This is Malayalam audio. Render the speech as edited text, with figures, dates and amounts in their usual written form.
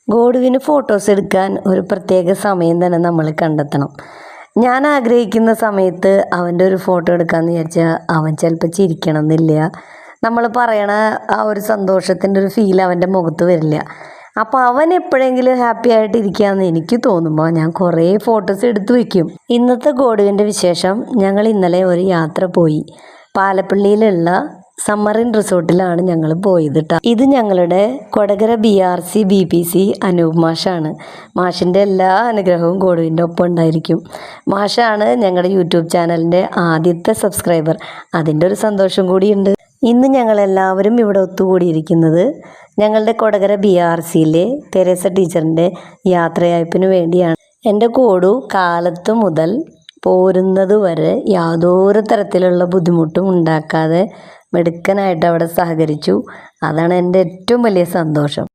ഗോഡുവിന് ഫോട്ടോസ് എടുക്കാൻ ഒരു പ്രത്യേക സമയം തന്നെ നമ്മൾ കണ്ടെത്തണം. ഞാൻ ആഗ്രഹിക്കുന്ന സമയത്ത് അവൻ്റെ ഒരു ഫോട്ടോ എടുക്കാമെന്ന് വിചാരിച്ചാൽ അവൻ ചിലപ്പോൾ ചിരിക്കണം എന്നില്ല. നമ്മൾ പറയണ ആ ഒരു സന്തോഷത്തിൻ്റെ ഒരു ഫീൽ അവൻ്റെ മുഖത്ത് വരില്ല. അപ്പോൾ അവൻ എപ്പോഴെങ്കിലും ഹാപ്പി ആയിട്ട് ഇരിക്കുകയെന്ന് എനിക്ക് തോന്നുമ്പോൾ ഞാൻ കുറേ ഫോട്ടോസ് എടുത്തു വയ്ക്കും. ഇന്നത്തെ ഗോഡുവിൻ്റെ വിശേഷം, ഞങ്ങൾ ഇന്നലെ ഒരു യാത്ര പോയി. പാലപ്പള്ളിയിലുള്ള സമ്മറിൻ റിസോർട്ടിലാണ് ഞങ്ങൾ പോയത് കേട്ടോ. ഇത് ഞങ്ങളുടെ കൊടകര BRC BPC അനൂപ് മാഷാണ്. മാഷിൻ്റെ എല്ലാ അനുഗ്രഹവും ഗോഡുവിൻ്റെ ഒപ്പം ഉണ്ടായിരിക്കും. മാഷാണ് ഞങ്ങളുടെ യൂട്യൂബ് ചാനലിൻ്റെ ആദ്യത്തെ സബ്സ്ക്രൈബർ. അതിൻ്റെ ഒരു സന്തോഷം കൂടിയുണ്ട്. ഇന്ന് ഞങ്ങളെല്ലാവരും ഇവിടെ ഒത്തുകൂടിയിരിക്കുന്നത് ഞങ്ങളുടെ കൊടകര BRCയിലെ തെരേസ ടീച്ചറിൻ്റെ യാത്രയയപ്പിന് വേണ്ടിയാണ്. എൻ്റെ ഗോഡു കാലത്ത് മുതൽ പോരുന്നത് വരെ യാതൊരു തരത്തിലുള്ള ബുദ്ധിമുട്ടും ഉണ്ടാക്കാതെ മിടുക്കനായിട്ട് അവിടെ സഹകരിച്ചു. അതാണ് എൻ്റെ ഏറ്റവും വലിയ സന്തോഷം.